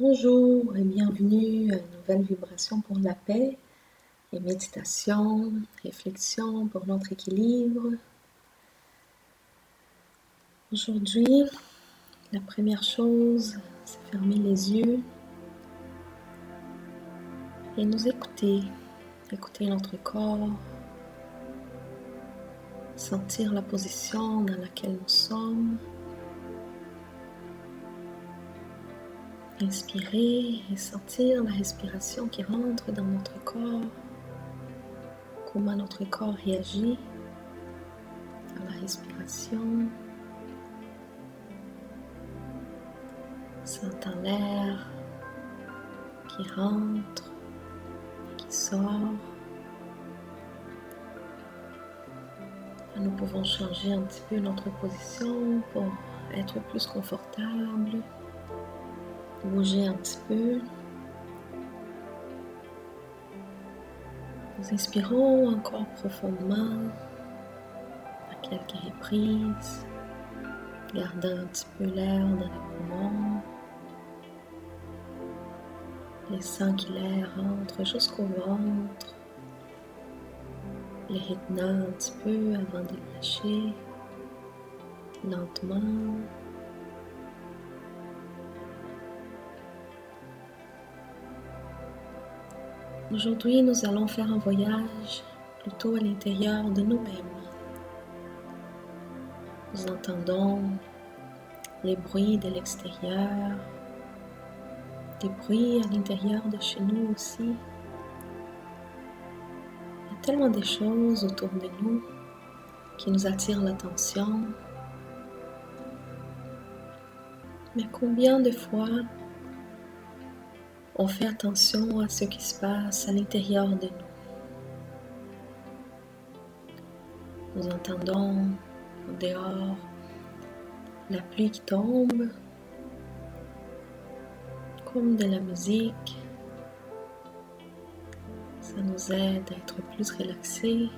Bonjour et bienvenue à une nouvelle vibration pour la paix et méditation, réflexion pour notre équilibre. Aujourd'hui, la première chose, c'est fermer les yeux et nous écouter notre corps, sentir la position dans laquelle nous sommes. Inspirer et sentir la respiration qui rentre dans notre corps, comment notre corps réagit à la respiration, sentant l'air qui rentre et qui sort. Nous pouvons changer un petit peu notre position pour être plus confortable, bouger un petit peu. Nous inspirons encore profondément à quelques reprises, gardant un petit peu l'air dans les poumons, laissant que l'air rentre jusqu'au ventre, les retenant un petit peu avant de le lâcher, lentement. Aujourd'hui, nous allons faire un voyage plutôt à l'intérieur de nous-mêmes. Nous entendons les bruits de l'extérieur, des bruits à l'intérieur de chez nous aussi. Il y a tellement de choses autour de nous qui nous attirent l'attention. Mais combien de fois on fait attention à ce qui se passe à l'intérieur de nous? Nous entendons au dehors la pluie qui tombe, comme de la musique. Ça nous aide à être plus relaxés,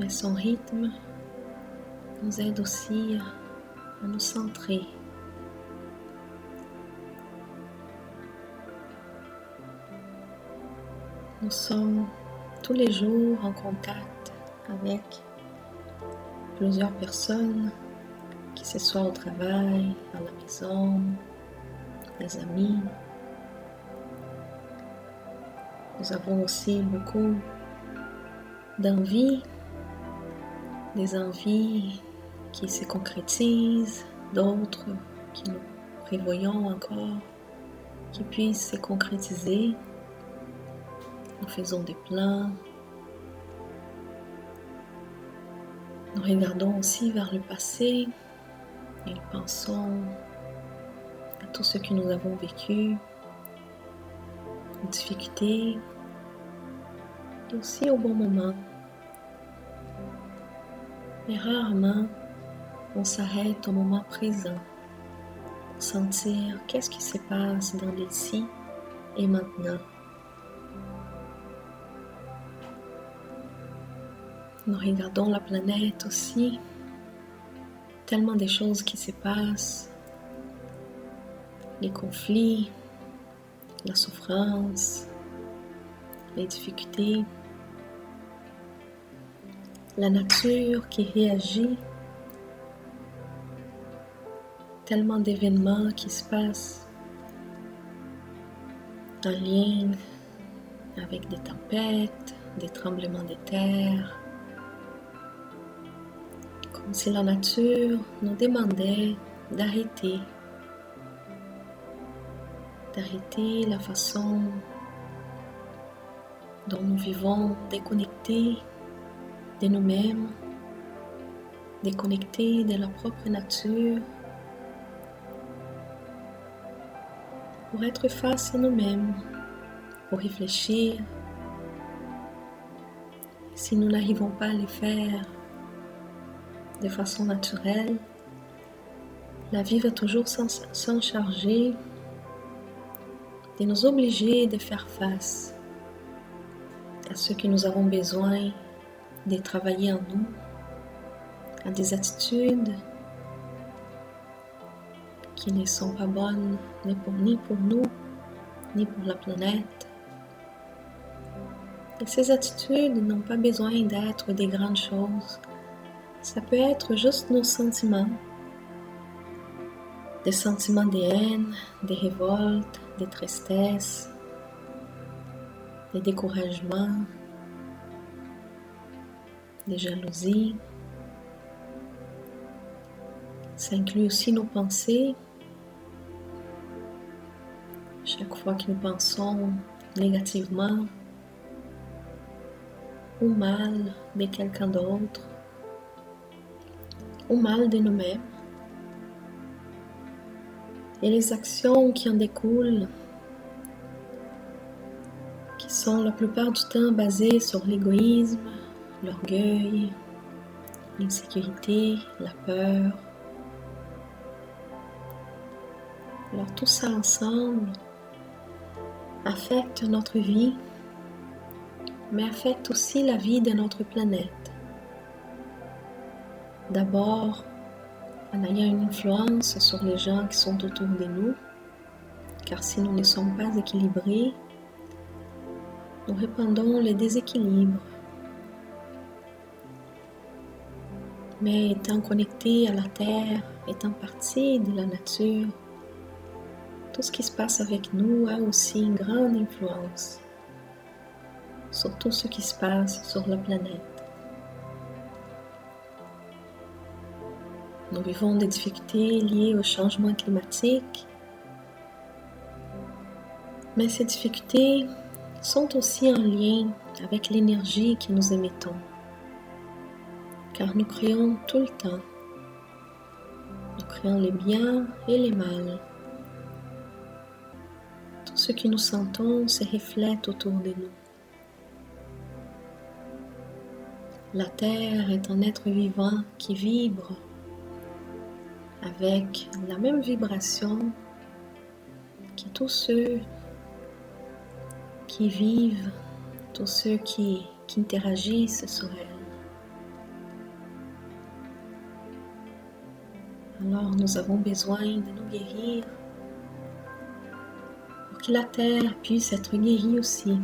mais son rythme nous aide aussi à nous centrer. Nous sommes tous les jours en contact avec plusieurs personnes, que ce soit au travail, à la maison, des amis. Nous avons aussi beaucoup d'envies, des envies qui se concrétisent, d'autres qui nous prévoyons encore qui puissent se concrétiser. Nous faisons des plans. Nous regardons aussi vers le passé et nous pensons à tout ce que nous avons vécu, aux difficultés et aussi au bon moment. Mais rarement, on s'arrête au moment présent pour sentir qu'est-ce qui se passe dans l'ici et maintenant. Nous regardons la planète aussi, tellement de choses qui se passent, les conflits, la souffrance, les difficultés, la nature qui réagit, tellement d'événements qui se passent en lien avec des tempêtes, des tremblements de terre, comme si la nature nous demandait d'arrêter la façon dont nous vivons déconnectés de nous-mêmes, déconnectés de la propre nature, pour être face à nous-mêmes, pour réfléchir. Si nous n'arrivons pas à le faire de façon naturelle, la vie va toujours s'en charger de nous obliger de faire face à ce que nous avons besoin de travailler en nous, à des attitudes qui ne sont pas bonnes ni pour nous, ni pour la planète. Et ces attitudes n'ont pas besoin d'être des grandes choses. Ça peut être juste nos sentiments. Des sentiments de haine, des révoltes, des tristesses, des découragements, des jalousies. Ça inclut aussi nos pensées. Chaque fois que nous pensons négativement ou mal de quelqu'un d'autre, ou mal de nous-mêmes, et les actions qui en découlent, qui sont la plupart du temps basées sur l'égoïsme, l'orgueil, l'insécurité, la peur. Alors tout ça ensemble affecte notre vie, mais affecte aussi la vie de notre planète. D'abord, en ayant une influence sur les gens qui sont autour de nous, car si nous ne sommes pas équilibrés, nous répandons les déséquilibres. Mais étant connectés à la Terre, étant partie de la nature, tout ce qui se passe avec nous a aussi une grande influence sur tout ce qui se passe sur la planète. Nous vivons des difficultés liées au changement climatique, mais ces difficultés sont aussi en lien avec l'énergie que nous émettons, car nous créons tout le temps. Nous créons les biens et les mal. Tout ce que nous sentons se reflète autour de nous. La Terre est un être vivant qui vibre avec la même vibration que tous ceux qui vivent, tous ceux qui interagissent sur elle. Alors nous avons besoin de nous guérir pour que la Terre puisse être guérie aussi.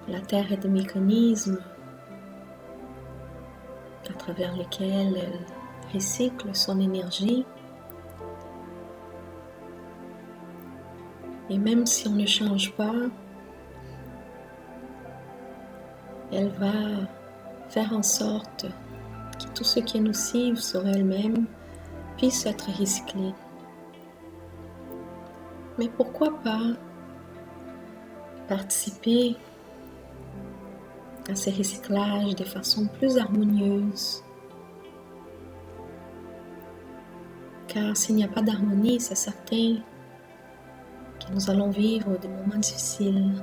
La Terre est des mécanismes à travers lesquels elle recycle son énergie. Et même si on ne change pas, elle va faire en sorte que tout ce qui est nocif sur elle-même puisse être recyclé. Mais pourquoi pas participer à ces recyclages de façon plus harmonieuse? Car s'il n'y a pas d'harmonie, c'est certain que nous allons vivre des moments difficiles.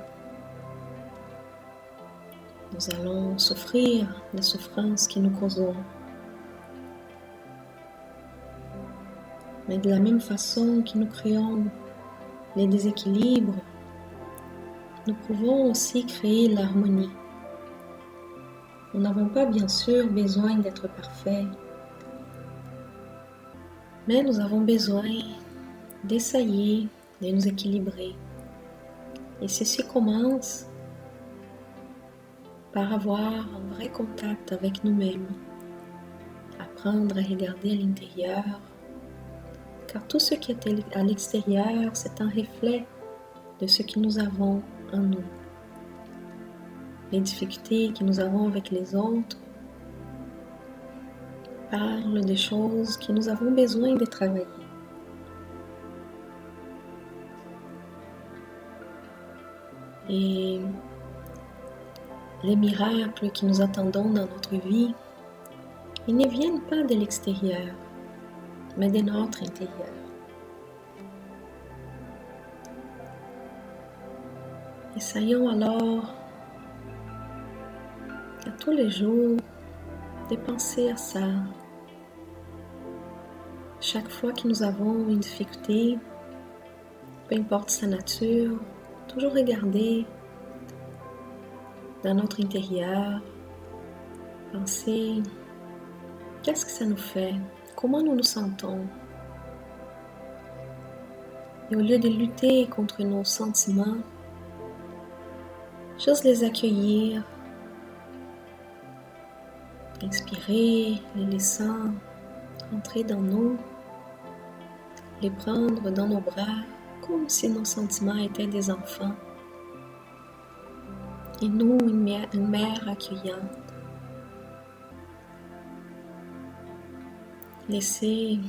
Nous allons souffrir les souffrances que nous causons. Mais de la même façon que nous créons les déséquilibres, nous pouvons aussi créer l'harmonie. Nous n'avons pas bien sûr besoin d'être parfaits, mais nous avons besoin d'essayer de nous équilibrer. Et ceci commence par avoir un vrai contact avec nous-mêmes, apprendre à regarder à l'intérieur, car tout ce qui est à l'extérieur, c'est un reflet de ce que nous avons en nous. Les difficultés que nous avons avec les autres parlent des choses que nous avons besoin de travailler. Et les miracles que nous attendons dans notre vie, ils ne viennent pas de l'extérieur, mais de notre intérieur. Essayons alors à tous les jours de penser à ça. Chaque fois que nous avons une difficulté, peu importe sa nature, toujours regarder dans notre intérieur, penser qu'est-ce que ça nous fait, comment nous nous sentons, Et au lieu de lutter contre nos sentiments, juste les accueillir, inspirer, les laissant entrer dans nous, les prendre dans nos bras comme si nos sentiments étaient des enfants et nous une mère accueillante. Laisser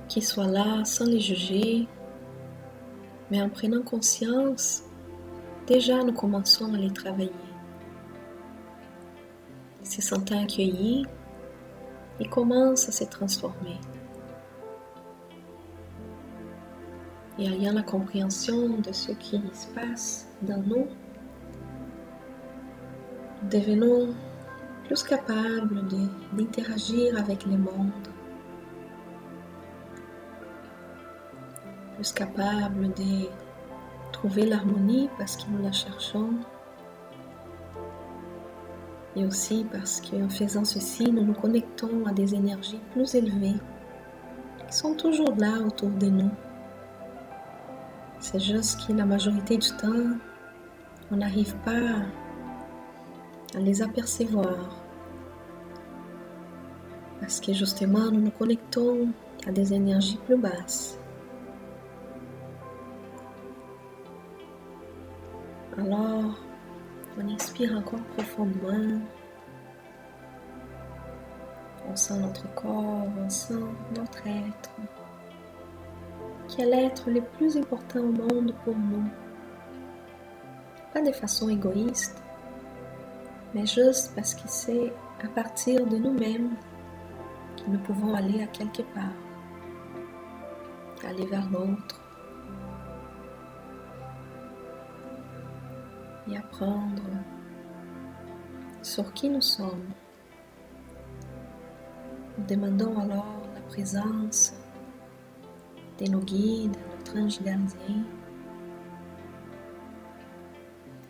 qu'ils soient là sans les juger, mais en prenant conscience, déjà nous commençons à les travailler. Se sentant accueillis, ils commencent à se transformer. Et ayant la compréhension de ce qui se passe dans nous, nous devenons plus capables d'interagir avec le monde, plus capables de trouver l'harmonie parce que nous la cherchons, et aussi parce qu'en faisant ceci, nous nous connectons à des énergies plus élevées qui sont toujours là autour de nous. C'est juste que la majorité du temps, on n'arrive pas à les apercevoir parce que justement, nous nous connectons à des énergies plus basses. Alors, on inspire encore profondément. On sent notre corps, on sent notre être. Qui est l'être le plus important au monde pour nous. Pas de façon égoïste, mais juste parce que c'est à partir de nous-mêmes que nous pouvons aller à quelque part. Aller vers l'autre. Et apprendre sur qui nous sommes. Nous demandons alors la présence de nos guides, notre ange gardien.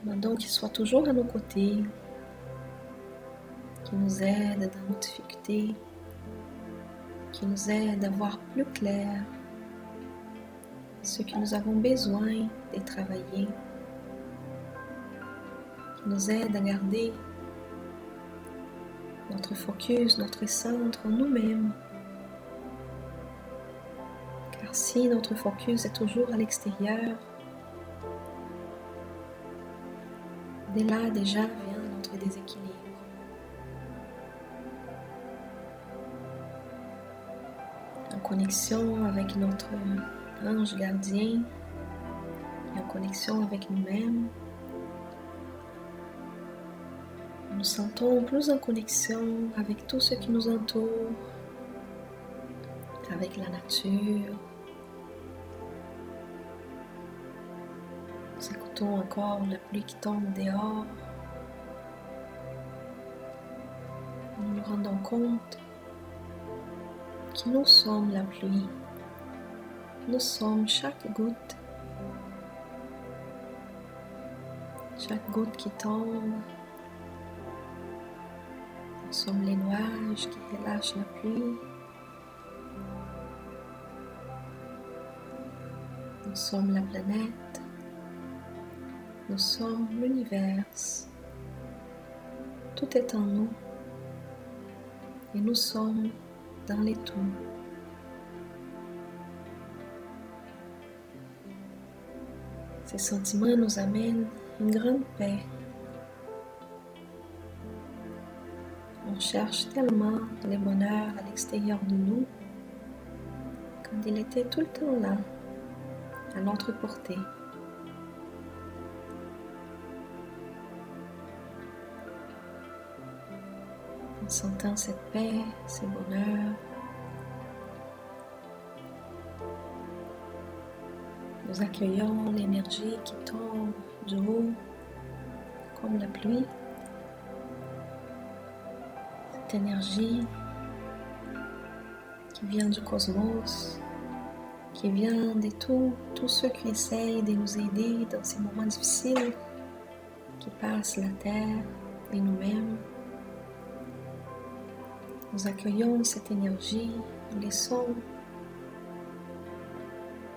Demandons qu'ils soient toujours à nos côtés, qu'ils nous aident dans nos difficultés, qu'ils nous aident à voir plus clair ce que nous avons besoin de travailler, qu'ils nous aident à garder notre focus, notre centre en nous-mêmes. Car si notre focus est toujours à l'extérieur, de là déjà vient notre déséquilibre. En connexion avec notre ange gardien et en connexion avec nous-mêmes, nous sentons plus en connexion avec tout ce qui nous entoure, avec la nature. Nous écoutons encore la pluie qui tombe dehors. Nous nous rendons compte que nous sommes la pluie. Nous sommes chaque goutte. Chaque goutte qui tombe. Nous sommes les nuages qui relâchent la pluie. Nous sommes la planète. Nous sommes l'univers. Tout est en nous. Et nous sommes dans les tout. Ces sentiments nous amènent une grande paix. On cherche tellement le bonheur à l'extérieur de nous quand il était tout le temps là, à notre portée. En sentant cette paix, ce bonheur, nous accueillons l'énergie qui tombe du haut comme la pluie. Cette énergie qui vient du cosmos, qui vient de tous ceux qui essayent de nous aider dans ces moments difficiles qui passent la Terre et nous-mêmes. Nous accueillons cette énergie, nous laissons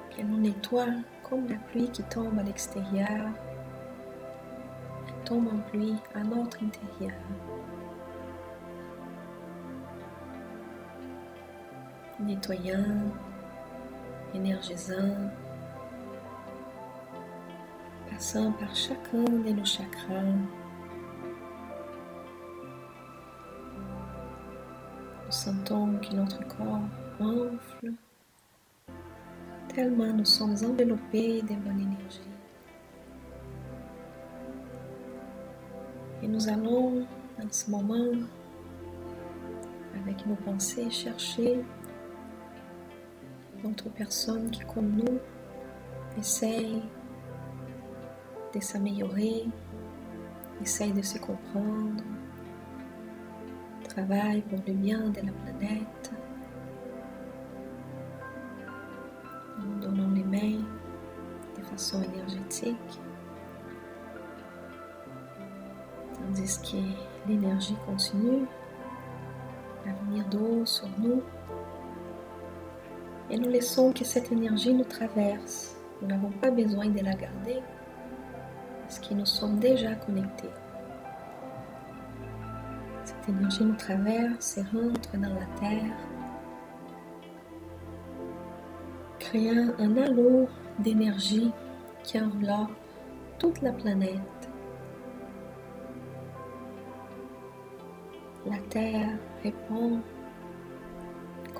qu'elle nous nettoie comme la pluie qui tombe à l'extérieur. Elle tombe en pluie à notre intérieur. Nettoyant, énergisant, passant par chacun de nos chakras. Nous sentons que notre corps enfle, tellement nous sommes enveloppés de bonne énergie. Et nous allons, dans ce moment, avec nos pensées, chercher d'autres personnes qui, comme nous, essayent de s'améliorer, essayent de se comprendre, travaillent pour le bien de la planète. Nous donnons les mains de façon énergétique, tandis que l'énergie continue à venir d'eau sur nous. Et nous laissons que cette énergie nous traverse. Nous n'avons pas besoin de la garder parce que nous sommes déjà connectés. Cette énergie nous traverse et rentre dans la terre, créant un halo d'énergie qui enveloppe toute la planète. La terre répond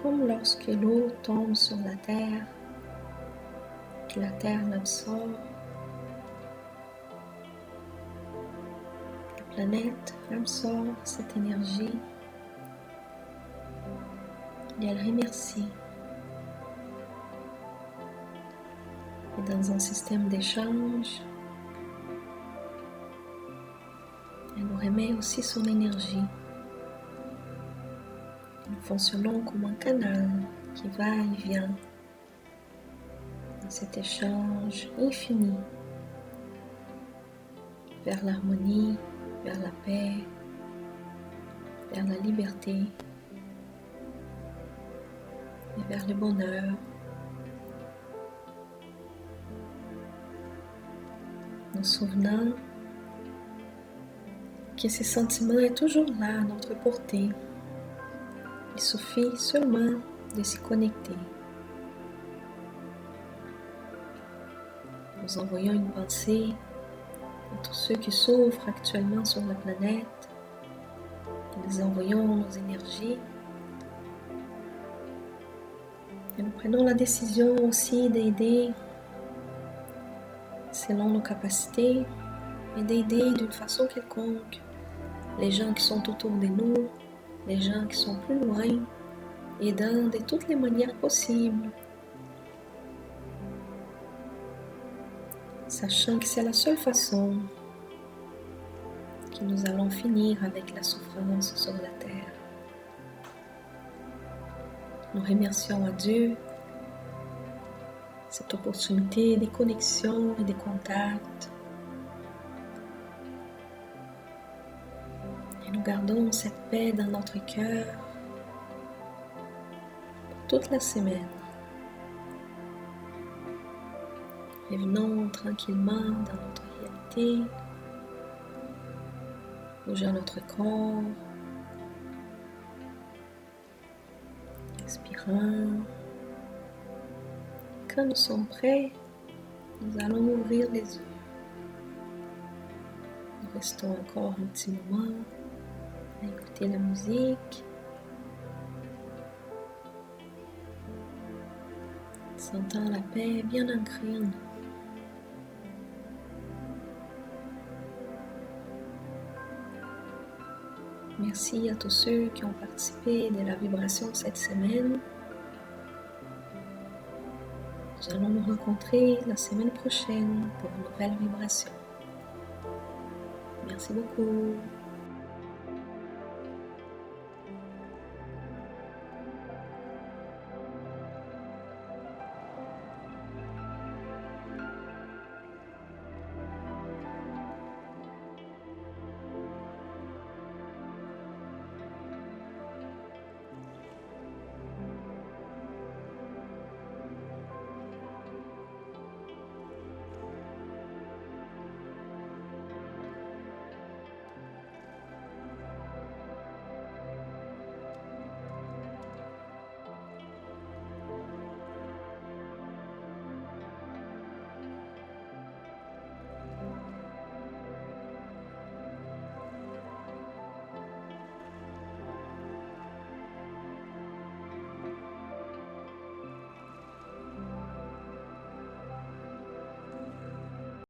comme lorsque l'eau tombe sur la terre, que la terre l'absorbe. La planète absorbe cette énergie et elle remercie. Et dans un système d'échange, elle nous remet aussi son énergie. Nous fonctionnons comme un canal qui va et vient dans cet échange infini vers l'harmonie, vers la paix, vers la liberté et vers le bonheur. Nous souvenons que ce sentiment est toujours là à notre portée. Il suffit seulement de s'y connecter. Nous envoyons une pensée à tous ceux qui souffrent actuellement sur la planète. Nous envoyons nos énergies. Et nous prenons la décision aussi d'aider selon nos capacités et d'aider d'une façon quelconque les gens qui sont autour de nous, les gens qui sont plus loin, aidant de toutes les manières possibles, sachant que c'est la seule façon que nous allons finir avec la souffrance sur la terre. Nous remercions à Dieu cette opportunité de connexion et de contact. Et nous gardons cette paix dans notre cœur pour toute la semaine. Revenons tranquillement dans notre réalité, bougeons notre corps, expirant. Quand nous sommes prêts, nous allons ouvrir les yeux. Nous restons encore un petit moment à écouter la musique, sentant la paix bien ancrée en nous. Merci à tous ceux qui ont participé de la vibration cette semaine. Nous allons nous rencontrer la semaine prochaine pour une nouvelle vibration. Merci beaucoup.